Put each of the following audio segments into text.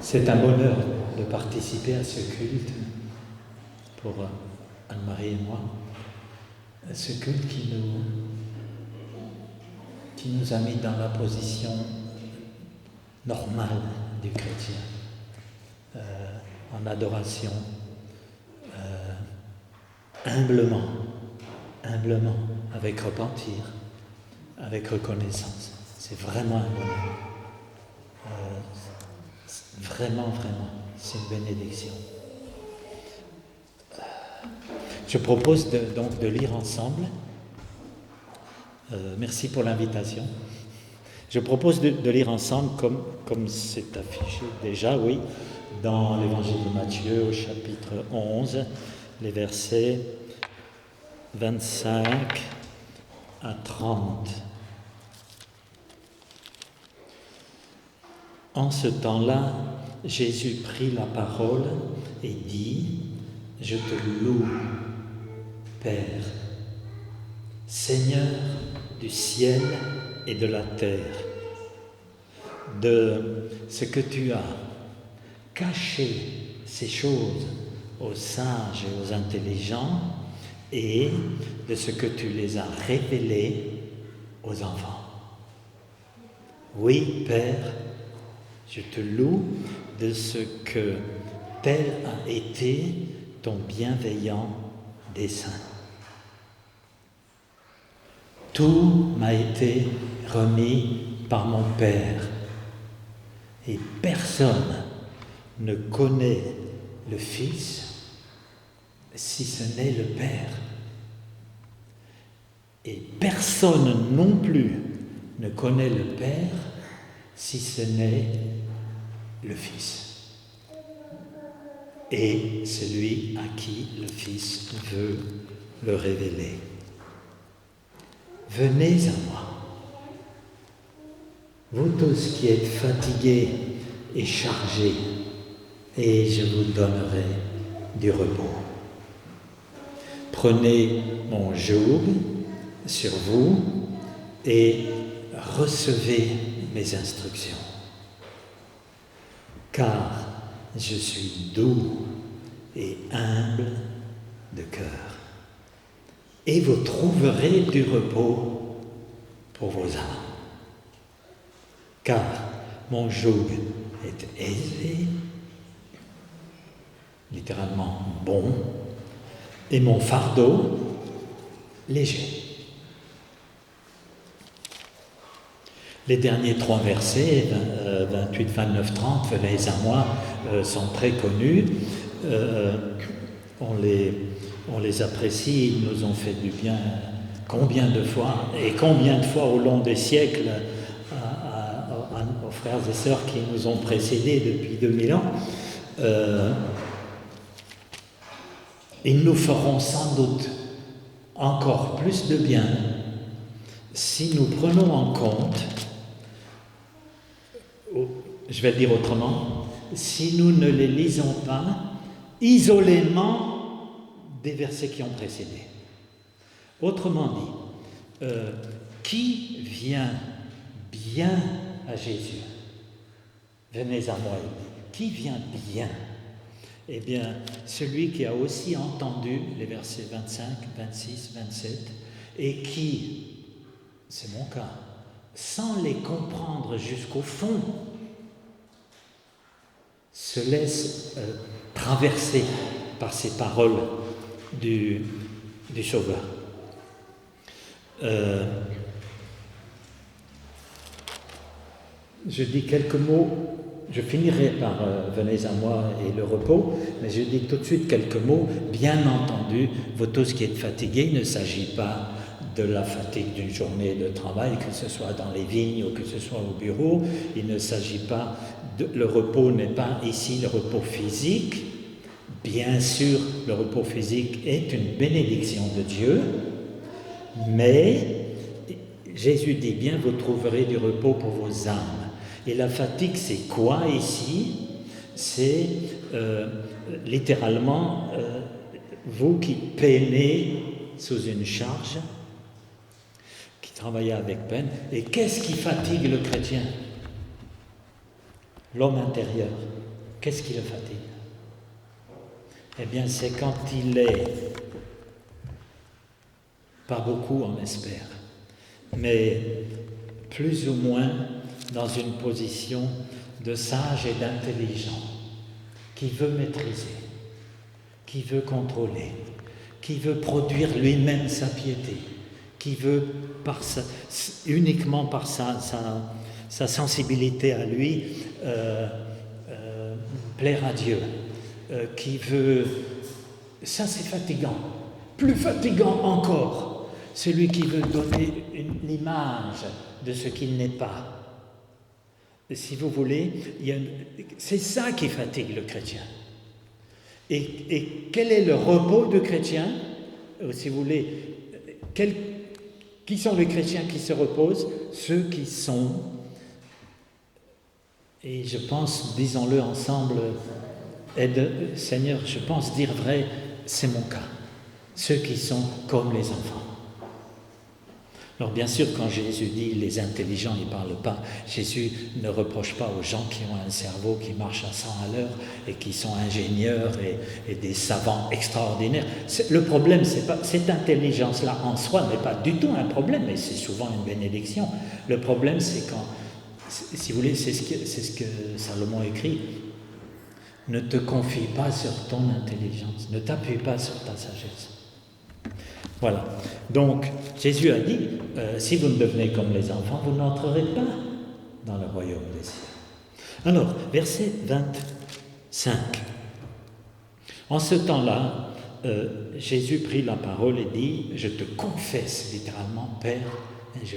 C'est un bonheur de participer à ce culte pour Anne-Marie et moi. Ce culte qui nous a mis dans la position normale du chrétien, en adoration, humblement, avec repentir, avec reconnaissance. C'est vraiment un bonheur. Vraiment, c'est une bénédiction. Je propose donc de lire ensemble. Merci pour l'invitation. Je propose de lire ensemble, comme c'est affiché déjà, oui, dans l'Évangile de Matthieu, au chapitre 11, les versets 25 à 30. En ce temps-là, Jésus prit la parole et dit : « Je te loue, Père, Seigneur du ciel et de la terre, de ce que tu as caché ces choses aux sages et aux intelligents et de ce que tu les as révélées aux enfants. Oui, Père, je te loue de ce que tel a été ton bienveillant dessein. Tout m'a été remis par mon Père, et personne ne connaît le Fils si ce n'est le Père. Et personne non plus ne connaît le Père si ce n'est le Fils. Et celui à qui le Fils veut le révéler. Venez à moi, vous tous qui êtes fatigués et chargés, et je vous donnerai du repos. Prenez mon joug sur vous et recevez mes instructions. Car je suis doux et humble de cœur, et vous trouverez du repos pour vos âmes. Car mon joug est aisé, littéralement bon, et mon fardeau léger. Les derniers 3 versets, 28, 29, 30, venez à moi, sont très connus. On les apprécie, ils nous ont fait du bien combien de fois au long des siècles aux frères et sœurs qui nous ont précédés depuis 2000 ans. Ils nous feront sans doute encore plus de bien si nous prenons en compte, je vais le dire autrement, si nous ne les lisons pas isolément des versets qui ont précédé. Autrement dit, qui vient bien à Jésus ? Venez à moi. Qui vient bien ? Eh bien, celui qui a aussi entendu les versets 25, 26, 27 et qui, c'est mon cas, sans les comprendre jusqu'au fond, se laisse traverser par ces paroles du Sauveur. Je dis quelques mots, je finirai par venez à moi et le repos, mais je dis tout de suite quelques mots. Bien entendu, vous tous qui êtes fatigués, il ne s'agit pas de la fatigue d'une journée de travail, que ce soit dans les vignes ou que ce soit au bureau. Il ne s'agit pas le repos n'est pas ici le repos physique. Bien sûr, le repos physique est une bénédiction de Dieu, mais Jésus dit bien, vous trouverez du repos pour vos âmes. Et la fatigue, c'est quoi ici ? C'est littéralement vous qui peinez sous une charge, qui travaillez avec peine. Et qu'est-ce qui fatigue le chrétien ? L'homme intérieur. Qu'est-ce qui le fatigue? Eh bien, c'est quand il est, pas beaucoup on espère, mais plus ou moins dans une position de sage et d'intelligent, qui veut maîtriser, qui veut contrôler, qui veut produire lui-même sa piété, qui veut uniquement par sa sensibilité à lui plaire à Dieu, qui veut... Ça c'est fatigant, plus fatigant encore, celui qui veut donner l'image de ce qu'il n'est pas. Si vous voulez, c'est ça qui fatigue le chrétien. Et quel est le repos du chrétien? Si vous voulez, qui sont les chrétiens qui se reposent? Ceux qui sont, et je pense, disons-le ensemble, Seigneur, je pense dire vrai, c'est mon cas. Ceux qui sont comme les enfants. Alors bien sûr, quand Jésus dit les intelligents, il ne parle pas. Jésus ne reproche pas aux gens qui ont un cerveau qui marche à 100 à l'heure et qui sont ingénieurs et des savants extraordinaires. Le problème, c'est pas cette intelligence-là en soi n'est pas du tout un problème, mais c'est souvent une bénédiction. Le problème, c'est quand, si vous voulez, c'est ce que Salomon écrit. Ne te confie pas sur ton intelligence, ne t'appuie pas sur ta sagesse. Voilà. Donc, Jésus a dit, si vous ne devenez comme les enfants, vous n'entrerez pas dans le royaume des cieux. Alors, verset 25. En ce temps-là, Jésus prit la parole et dit, je te confesse littéralement, Père, je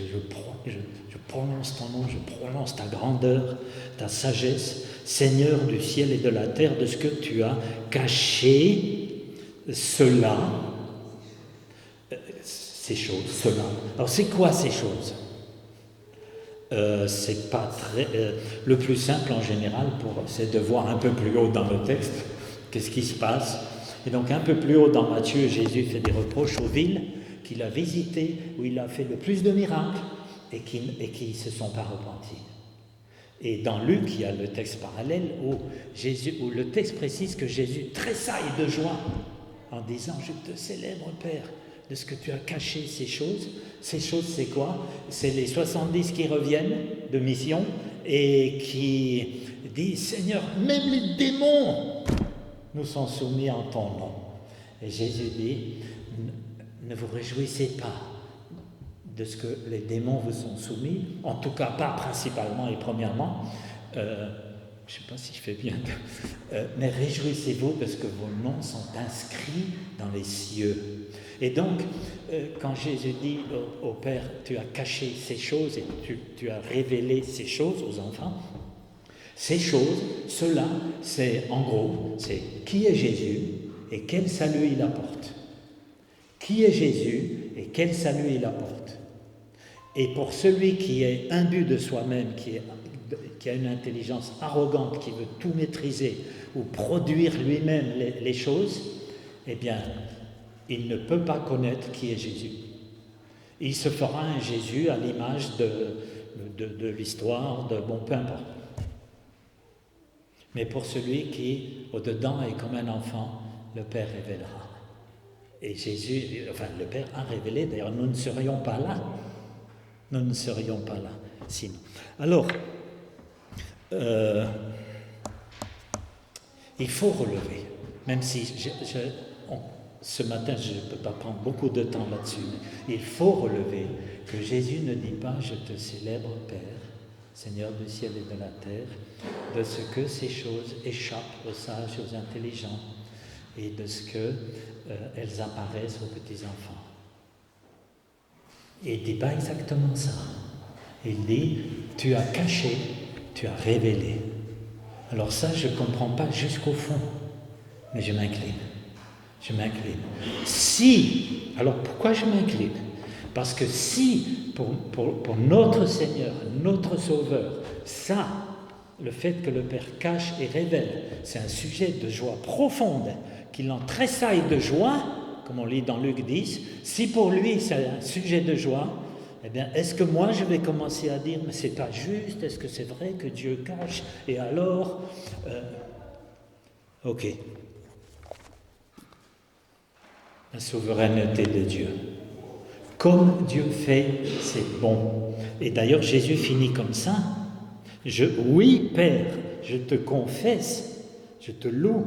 prononce ton nom, je prononce ta grandeur, ta sagesse, Seigneur du ciel et de la terre, de ce que tu as caché cela, ces choses, cela. Alors c'est quoi ces choses? C'est pas très. Le plus simple en général, c'est de voir un peu plus haut dans le texte qu'est-ce qui se passe. Et donc un peu plus haut dans Matthieu, Jésus fait des reproches aux villes qu'il a visitées, où il a fait le plus de miracles et qui ne se sont pas repentis. Et dans Luc, il y a le texte parallèle où le texte précise que Jésus tressaille de joie en disant « Je te célèbre, Père, de ce que tu as caché ces choses. » Ces choses, c'est quoi? C'est les 70 qui reviennent de mission et qui disent « Seigneur, même les démons nous sont soumis en ton nom. » Et Jésus dit « Ne vous réjouissez pas de ce que les démons vous sont soumis, en tout cas pas principalement et premièrement, je ne sais pas si je fais bien, mais réjouissez-vous parce que vos noms sont inscrits dans les cieux. » Et donc, quand Jésus dit au Père, tu as caché ces choses et tu as révélé ces choses aux enfants, ces choses, cela, c'est en gros, c'est qui est Jésus et quel salut il apporte. Qui est Jésus et quel salut il apporte. Et pour celui qui est imbu de soi-même, qui a une intelligence arrogante, qui veut tout maîtriser ou produire lui-même les choses, eh bien, il ne peut pas connaître qui est Jésus. Il se fera un Jésus à l'image de l'histoire, peu importe. Mais pour celui qui, au-dedans, est comme un enfant, le Père révélera. Et le Père a révélé, d'ailleurs, nous ne serions pas là. Nous ne serions pas là, sinon. Alors, il faut relever, même si ce matin, je ne peux pas prendre beaucoup de temps là-dessus, mais il faut relever que Jésus ne dit pas « Je te célèbre, Père, Seigneur du ciel et de la terre, de ce que ces choses échappent aux sages et aux intelligents, et de ce qu'elles apparaissent aux petits-enfants. » Et il ne dit pas exactement ça. Il dit, tu as caché, tu as révélé. Alors ça, je ne comprends pas jusqu'au fond, mais je m'incline. Je m'incline. Alors pourquoi je m'incline? Parce que si, pour notre Seigneur, notre Sauveur, ça, le fait que le Père cache et révèle, c'est un sujet de joie profonde, qu'il en tressaille de joie, comme on lit dans Luc 10, si pour lui c'est un sujet de joie, eh bien, est-ce que moi je vais commencer à dire, mais c'est pas juste, est-ce que c'est vrai que Dieu cache? Et alors, Ok. La souveraineté de Dieu. Comme Dieu fait, c'est bon. Et d'ailleurs, Jésus finit comme ça. Oui, Père, je te confesse, je te loue,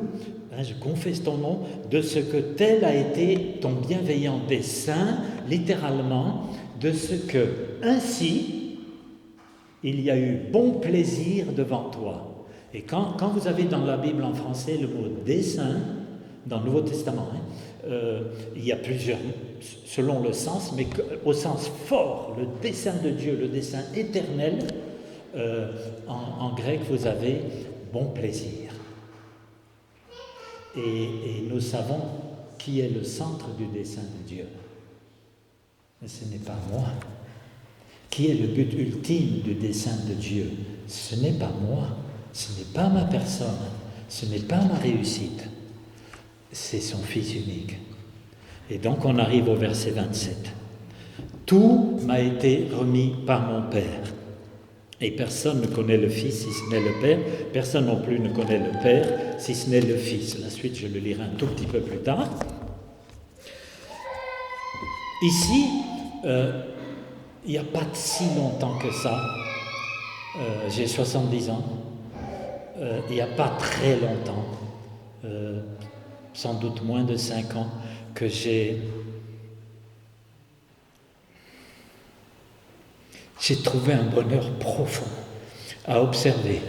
je confesse ton nom, de ce que tel a été ton bienveillant dessein, littéralement, de ce que, ainsi, il y a eu bon plaisir devant toi. Et quand vous avez dans la Bible en français le mot dessein, dans le Nouveau Testament, il y a plusieurs, selon le sens, mais au sens fort, le dessein de Dieu, le dessein éternel, en grec, vous avez bon plaisir. Et nous savons qui est le centre du dessein de Dieu. Mais ce n'est pas moi. Qui est le but ultime du dessein de Dieu? Ce n'est pas moi, ce n'est pas ma personne, ce n'est pas ma réussite. C'est son Fils unique. Et donc on arrive au verset 27. Tout m'a été remis par mon Père. Et personne ne connaît le Fils si ce n'est le Père. Personne non plus ne connaît le Père si ce n'est le Fils. La suite, je le lirai un tout petit peu plus tard. Ici, il n'y a pas si longtemps que ça. J'ai 70 ans. Il n'y a pas très longtemps, sans doute moins de 5 ans, que j'ai trouvé un bonheur profond à observer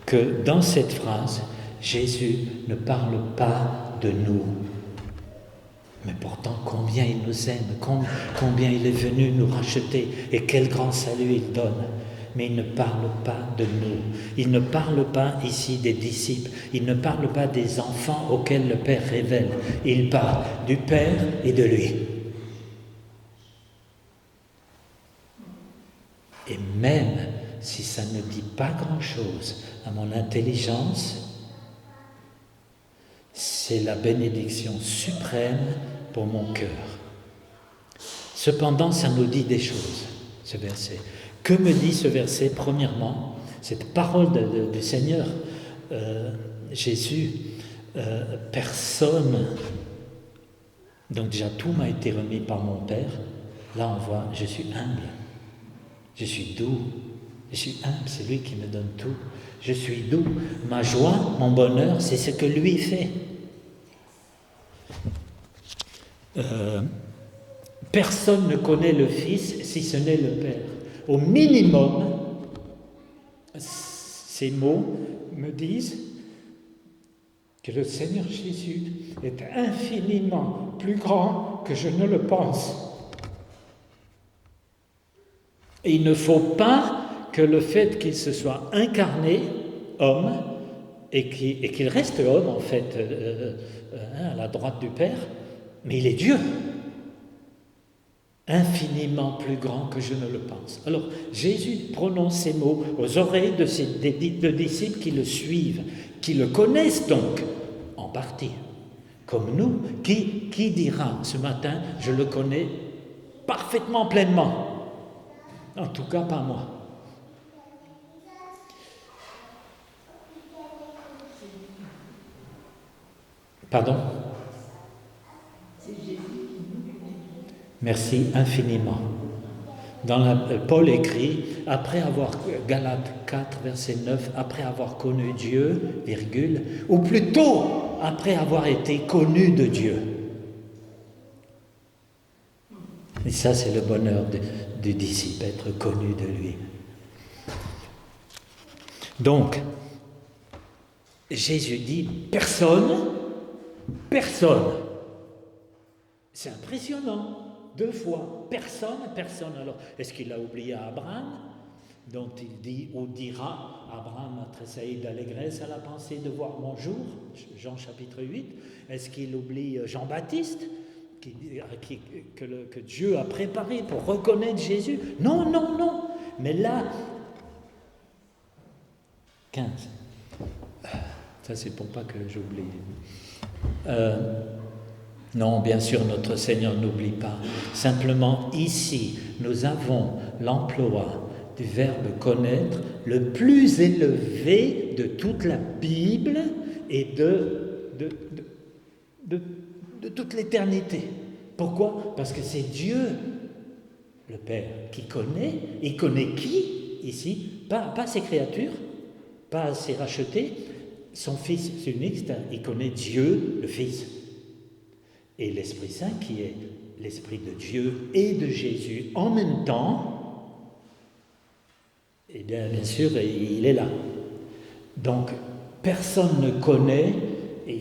que dans cette phrase, Jésus ne parle pas de nous. Mais pourtant, combien il nous aime, combien il est venu nous racheter et quel grand salut il donne. Mais il ne parle pas de nous. Il ne parle pas ici des disciples. Il ne parle pas des enfants auxquels le Père révèle. Il parle du Père et de lui. Et même si ça ne dit pas grand-chose à mon intelligence, c'est la bénédiction suprême pour mon cœur. Cependant, ça nous dit des choses, ce verset. Que me dit ce verset? Premièrement, cette parole du Seigneur, Jésus, personne, donc déjà tout m'a été remis par mon Père. Là on voit, je suis humble, je suis doux, je suis humble, c'est lui qui me donne tout. Je suis doux, ma joie, mon bonheur, c'est ce que lui fait. Personne ne connaît le Fils si ce n'est le Père. Au minimum, ces mots me disent que le Seigneur Jésus est infiniment plus grand que je ne le pense. Et il ne faut pas que le fait qu'il se soit incarné, homme, et qu'il reste homme, en fait, à la droite du Père, mais il est Dieu. Infiniment plus grand que je ne le pense. Alors, Jésus prononce ces mots aux oreilles de disciples qui le suivent, qui le connaissent donc, en partie, comme nous. Qui dira ce matin, je le connais parfaitement, pleinement? En tout cas, pas moi. Pardon? Merci infiniment. Paul écrit, après avoir, Galates 4, verset 9, après avoir connu Dieu, virgule, ou plutôt, après avoir été connu de Dieu. Et ça, c'est le bonheur du disciple, être connu de lui. Donc, Jésus dit, personne, c'est impressionnant. 2 fois, personne. Alors, est-ce qu'il a oublié Abraham, dont il dit ou dira, Abraham a tressailli d'allégresse à la pensée de voir mon jour, Jean chapitre 8. Est-ce qu'il oublie Jean-Baptiste, que Dieu a préparé pour reconnaître Jésus? Non. Mais là, 15. Ça, c'est pour pas que j'oublie. Non, bien sûr, notre Seigneur n'oublie pas. Simplement, ici, nous avons l'emploi du verbe connaître le plus élevé de toute la Bible et de toute l'éternité. Pourquoi? Parce que c'est Dieu, le Père, qui connaît. Il connaît qui, ici? Pas ses créatures, pas ses rachetés. Son Fils unique, il connaît Dieu, le Fils. Et l'Esprit Saint, qui est l'Esprit de Dieu et de Jésus en même temps, eh bien sûr, il est là. Donc, personne ne connaît, et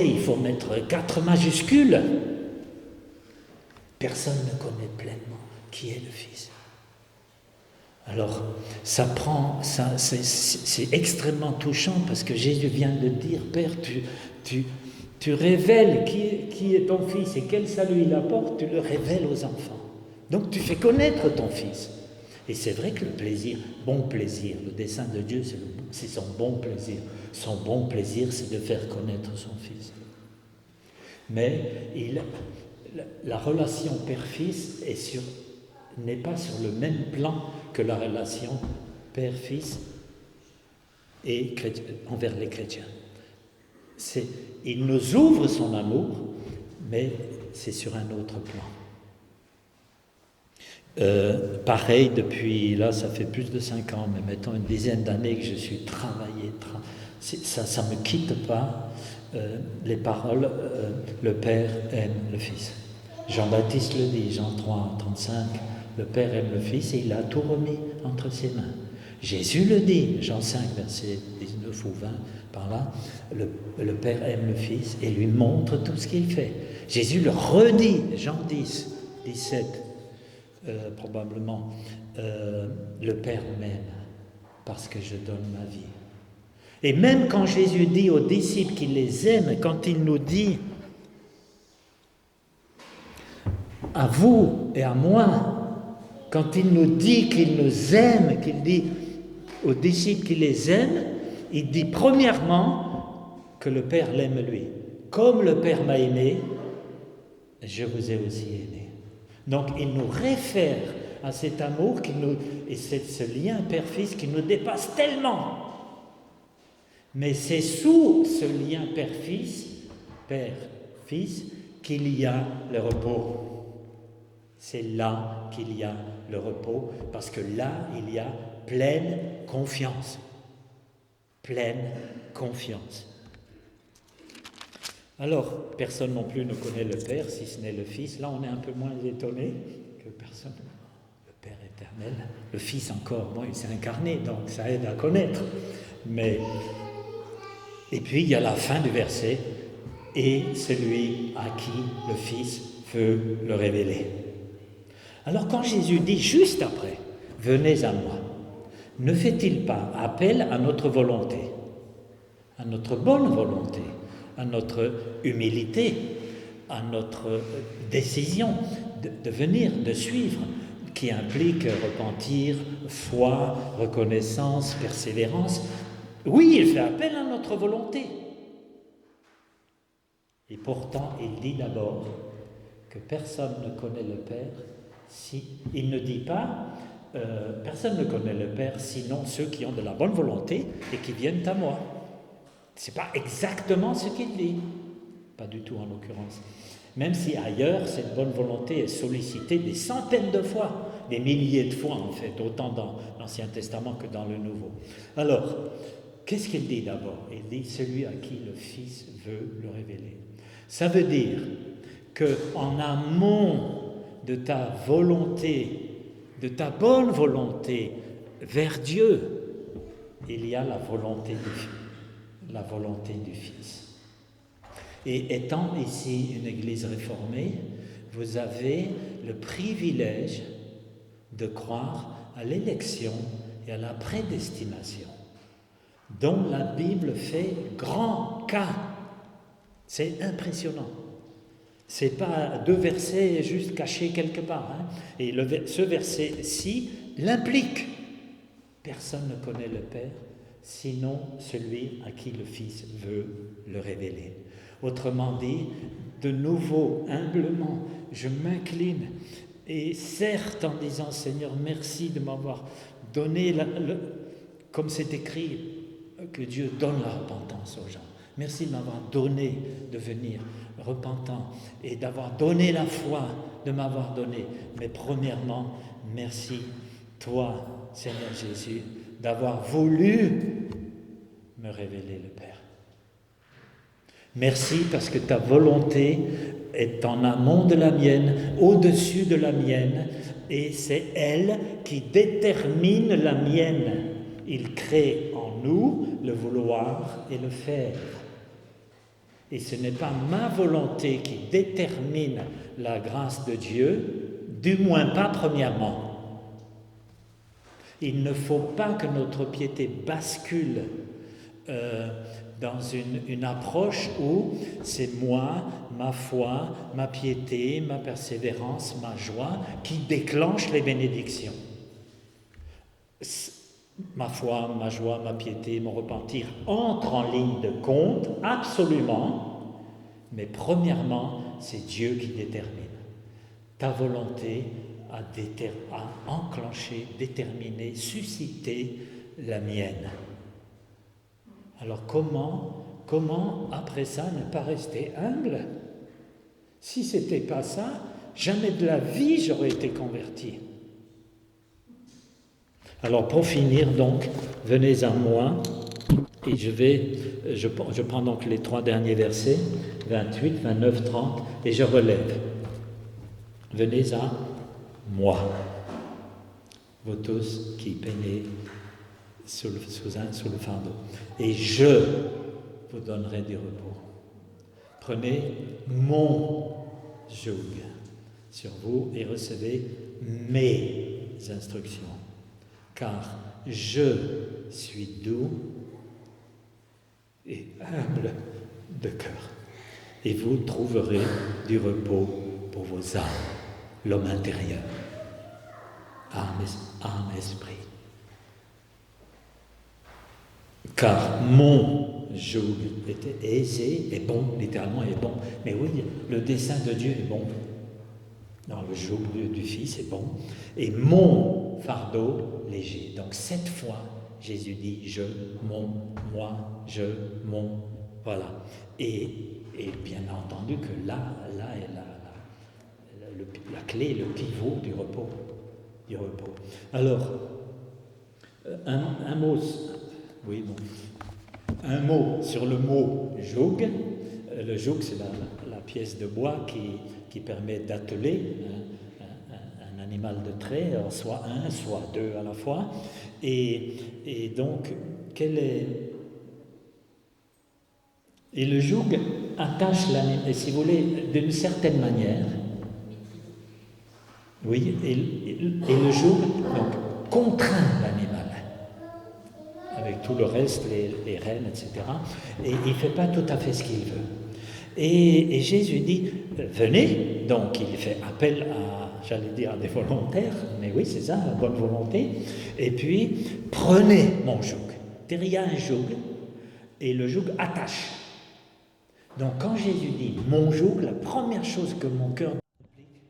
il faut mettre 4 majuscules. Personne ne connaît pleinement qui est le Fils. Alors, c'est extrêmement touchant parce que Jésus vient de dire, Père, tu révèles qui est ton Fils et quel salut il apporte, tu le révèles aux enfants. Donc tu fais connaître ton Fils. Et c'est vrai que le dessein de Dieu, c'est son bon plaisir. Son bon plaisir, c'est de faire connaître son Fils. Mais la relation père-fils n'est pas sur le même plan que la relation père-fils et envers les chrétiens. Il nous ouvre son amour, mais c'est sur un autre plan. Pareil, depuis, là, ça fait plus de 5 ans, mais mettons une dizaine d'années que je suis travaillé, ça ne me quitte pas, les paroles, le Père aime le Fils. Jean-Baptiste le dit, Jean 3, 35, le Père aime le Fils et il a tout remis entre ses mains. Jésus le dit, Jean 5, verset 19 ou 20, par là, le Père aime le Fils et lui montre tout ce qu'il fait. Jésus le redit, Jean 10, 17, probablement, le Père m'aime parce que je donne ma vie. Et même quand Jésus dit aux disciples qu'il les aime, quand il nous dit à vous et à moi, quand il nous dit qu'il nous aime, qu'il dit aux disciples qu'il les aime, il dit premièrement que le Père l'aime lui. Comme le Père m'a aimé, je vous ai aussi aimé. Donc il nous réfère à cet amour et ce lien père-fils qui nous dépasse tellement. Mais c'est sous ce lien père-fils, père-fils, qu'il y a le repos. C'est là qu'il y a le repos, parce que là, il y a pleine confiance. Pleine confiance. Alors, personne non plus ne connaît le Père, si ce n'est le Fils. Là, on est un peu moins étonné que personne. Le Père éternel, le Fils encore, il s'est incarné, donc ça aide à connaître. Et puis, il y a la fin du verset, et celui à qui le Fils veut le révéler. Alors, quand Jésus dit juste après, « Venez à moi », ne fait-il pas appel à notre volonté, à notre bonne volonté, à notre humilité, à notre décision de venir, de suivre, qui implique repentir, foi, reconnaissance, persévérance. Oui, il fait appel à notre volonté. Et pourtant, il dit d'abord que personne ne connaît le Père si... Il ne dit pas personne ne connaît le Père sinon ceux qui ont de la bonne volonté et qui viennent à moi. Ce n'est pas exactement ce qu'il dit. Pas du tout en l'occurrence. Même si ailleurs, cette bonne volonté est sollicitée des centaines de fois, des milliers de fois en fait, autant dans l'Ancien Testament que dans le Nouveau. Alors, qu'est-ce qu'il dit d'abord? Il dit celui à qui le Fils veut le révéler. Ça veut dire qu'en amont de ta volonté, de ta bonne volonté vers Dieu, il y a la volonté du Fils. Et étant ici une église réformée, vous avez le privilège de croire à l'élection et à la prédestination, dont la Bible fait grand cas. C'est impressionnant. Ce n'est pas 2 versets juste cachés quelque part. Et ce verset-ci l'implique. Personne ne connaît le Père, sinon celui à qui le Fils veut le révéler. Autrement dit, de nouveau, humblement, je m'incline, et certes en disant « Seigneur, merci de m'avoir donné, comme c'est écrit, que Dieu donne la repentance aux gens. Merci de m'avoir donné de venir repentant et d'avoir donné la foi, de m'avoir donné. Mais premièrement, merci, toi, Seigneur Jésus, d'avoir voulu me révéler le Père. Merci parce que ta volonté est en amont de la mienne, au-dessus de la mienne, et c'est elle qui détermine la mienne. Il crée en nous le vouloir et le faire. Et ce n'est pas ma volonté qui détermine la grâce de Dieu, du moins pas premièrement. Il ne faut pas que notre piété bascule dans une approche où c'est moi, ma foi, ma piété, ma persévérance, ma joie qui déclenche les bénédictions. Ma foi, ma joie, ma piété, mon repentir entrent en ligne de compte, absolument, mais premièrement, c'est Dieu qui détermine. Ta volonté a enclenché, déterminé, suscité la mienne. Alors comment après ça ne pas rester humble? Si ce n'était pas ça, jamais de la vie j'aurais été converti. Alors pour finir donc, venez à moi, et je prends donc les 3 derniers versets, 28, 29, 30, et je relève. Venez à moi, vous tous qui peinez sous le fardeau, et je vous donnerai du repos. Prenez mon joug sur vous et recevez mes instructions, car je suis doux et humble de cœur, et vous trouverez du repos pour vos âmes, l'homme intérieur, âme, esprit. Car mon joug était aisé et bon, littéralement est bon. Mais oui, le dessein de Dieu est bon. Non, le joug du Fils est bon. Et mon fardeau léger. Donc 7 fois, Jésus dit je, mon, moi, je, mon. Voilà. Et bien entendu que là est la clé, le pivot du repos. Alors, un mot. Oui, bon. Un mot sur le mot joug. Le joug, c'est la pièce de bois qui permet d'atteler un animal de trait, soit un, soit 2 à la fois. Et donc, Et le joug attache l'animal, si vous voulez, d'une certaine manière. Oui, et le joug donc, contraint l'animal. Avec tout le reste, les rênes, etc. Et il ne fait pas tout à fait ce qu'il veut. Et Jésus dit, venez, donc il fait appel à des volontaires, mais oui, c'est ça, la bonne volonté, et puis prenez mon joug. Il y a un joug, et le joug attache. Donc quand Jésus dit mon joug, la première chose que mon cœur implique,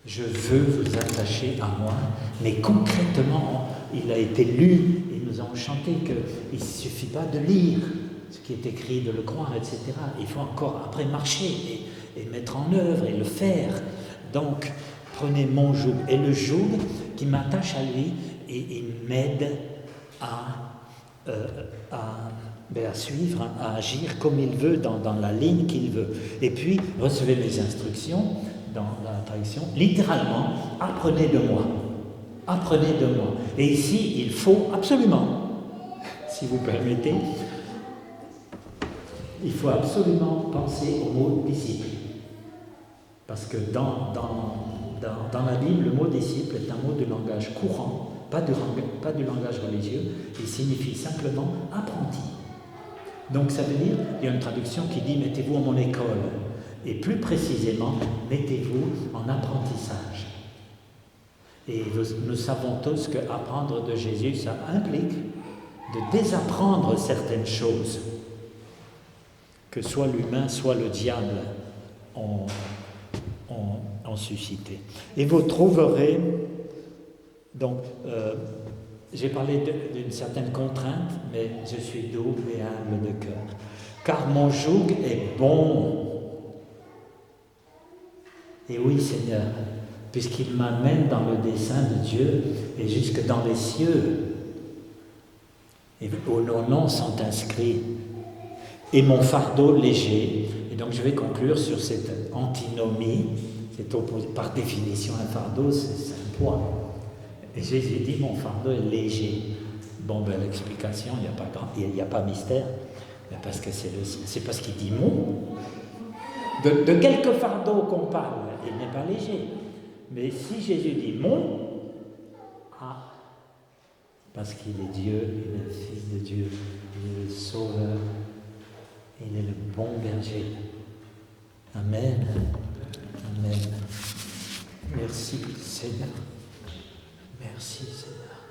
je veux vous attacher à moi, mais concrètement, il a été lu. Nous avons chanté qu'il ne suffit pas de lire ce qui est écrit, de le croire, etc. Il faut encore après marcher et mettre en œuvre et le faire. Donc, prenez mon joug et le joug qui m'attache à lui et il m'aide à suivre, à agir comme il veut, dans la ligne qu'il veut. Et puis, recevez mes instructions dans la tradition. Littéralement, apprenez de moi. Apprenez de moi. Et ici, il faut absolument, si vous permettez, il faut absolument penser au mot disciple. Parce que dans la Bible, le mot disciple est un mot de langage courant, pas du langage religieux, il signifie simplement apprenti. Donc ça veut dire, il y a une traduction qui dit « mettez-vous à mon école » et plus précisément « mettez-vous en apprentissage ». Et nous savons tous qu'apprendre de Jésus, ça implique de désapprendre certaines choses que soit l'humain, soit le diable ont suscité. Et vous trouverez, donc, j'ai parlé d'une certaine contrainte, mais je suis doux et humble de cœur. Car mon joug est bon. Et oui, Seigneur, puisqu'il m'amène dans le dessein de Dieu et jusque dans les cieux, et où nos noms sont inscrits, et mon fardeau léger. Et donc je vais conclure sur cette antinomie, par définition un fardeau, c'est un poids. Et Jésus dit, mon fardeau est léger. Bon, ben l'explication, il n'y a pas mystère, parce que c'est parce qu'il dit mon. De quelques fardeaux qu'on parle, il n'est pas léger. Mais si Jésus dit mon, parce qu'il est Dieu, il est le Fils de Dieu, il est le Sauveur, il est le bon berger. Amen. Amen. Merci Seigneur. Merci Seigneur.